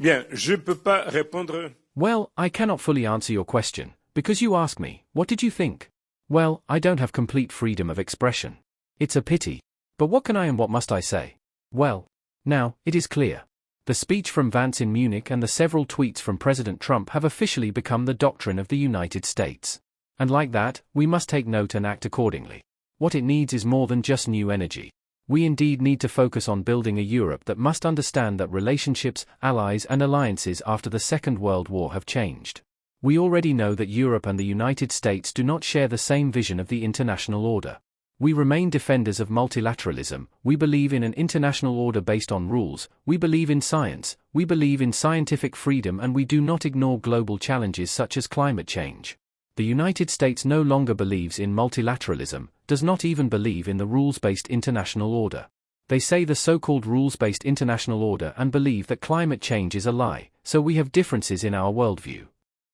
Bien, je peux pas répondre. Well, I cannot fully answer your question, because you asked me, what did you think? Well, I don't have complete freedom of expression. It's a pity. But what can I and what must I say? Well, now, it is clear. The speech from Vance in Munich and the several tweets from President Trump have officially become the doctrine of the United States. And like that, we must take note and act accordingly. What it needs is more than just new energy. We indeed need to focus on building a Europe that must understand that relationships, allies and alliances after the Second World War have changed. We already know that Europe and the United States do not share the same vision of the international order. We remain defenders of multilateralism, we believe in an international order based on rules, we believe in science, we believe in scientific freedom, and we do not ignore global challenges such as climate change. The United States no longer believes in multilateralism, does not even believe in the rules-based international order. They say the so-called rules-based international order and believe that climate change is a lie, so we have differences in our worldview.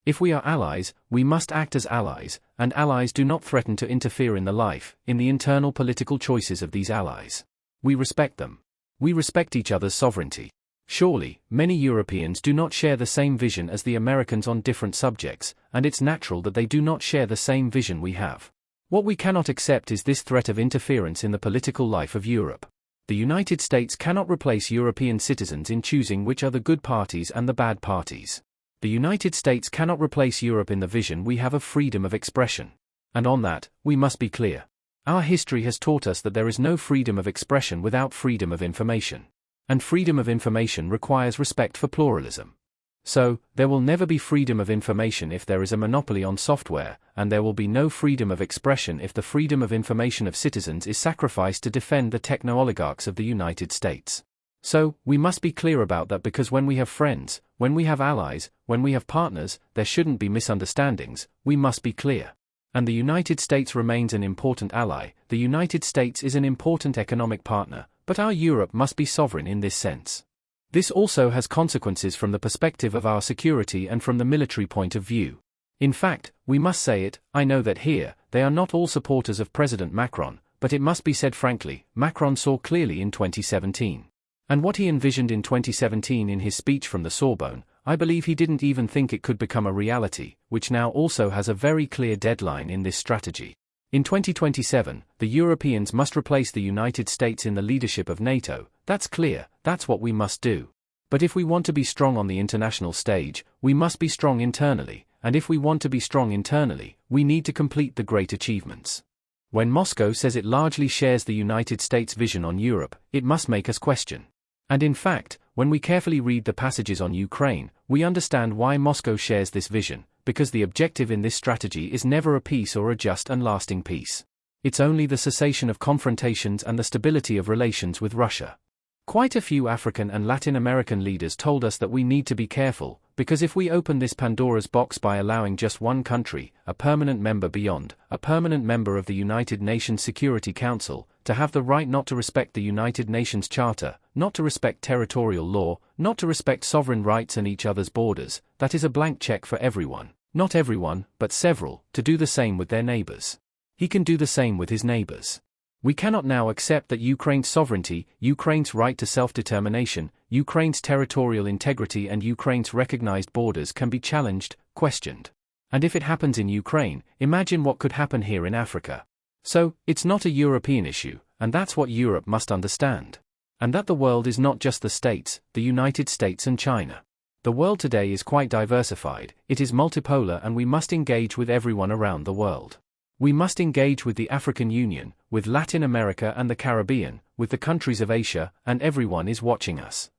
If we are allies, we must act as allies, and allies do not threaten to interfere in the life, in the internal political choices of these allies. We respect them. We respect each other's sovereignty. Surely, many Europeans do not share the same vision as the Americans on different subjects, and it's natural that they do not share the same vision we have. What we cannot accept is this threat of interference in the political life of Europe. The United States cannot replace European citizens in choosing which are the good parties and the bad parties. The United States cannot replace Europe in the vision we have of freedom of expression. And on that, we must be clear. Our history has taught us that there is no freedom of expression without freedom of information. And freedom of information requires respect for pluralism. So, there will never be freedom of information if there is a monopoly on software, and there will be no freedom of expression if the freedom of information of citizens is sacrificed to defend the techno-oligarchs of the United States. So, we must be clear about that, because when we have friends, when we have allies, when we have partners, there shouldn't be misunderstandings, we must be clear. And the United States remains an important ally, the United States is an important economic partner, but our Europe must be sovereign in this sense. This also has consequences from the perspective of our security and from the military point of view. In fact, we must say it, I know that here, they are not all supporters of President Macron, but it must be said frankly, Macron saw clearly in 2017. And what he envisioned in 2017 in his speech from the Sorbonne, I believe he didn't even think it could become a reality, which now also has a very clear deadline in this strategy. In 2027, the Europeans must replace the United States in the leadership of NATO, that's clear, that's what we must do. But if we want to be strong on the international stage, we must be strong internally, and if we want to be strong internally, we need to complete the great achievements. When Moscow says it largely shares the United States' vision on Europe, it must make us question. And in fact, when we carefully read the passages on Ukraine, we understand why Moscow shares this vision, because the objective in this strategy is never a peace or a just and lasting peace. It's only the cessation of confrontations and the stability of relations with Russia. Quite a few African and Latin American leaders told us that we need to be careful, because if we open this Pandora's box by allowing just one country, a permanent member beyond, a permanent member of the United Nations Security Council, to have the right not to respect the United Nations Charter, not to respect territorial law, not to respect sovereign rights and each other's borders, that is a blank check for everyone, not everyone, but several, to do the same with their neighbors. He can do the same with his neighbors. We cannot now accept that Ukraine's sovereignty, Ukraine's right to self-determination, Ukraine's territorial integrity and Ukraine's recognized borders can be challenged, questioned. And if it happens in Ukraine, imagine what could happen here in Africa. So, it's not a European issue, and that's what Europe must understand. And that the world is not just the States, the United States and China. The world today is quite diversified, it is multipolar, and we must engage with everyone around the world. We must engage with the African Union, with Latin America and the Caribbean, with the countries of Asia, and everyone is watching us.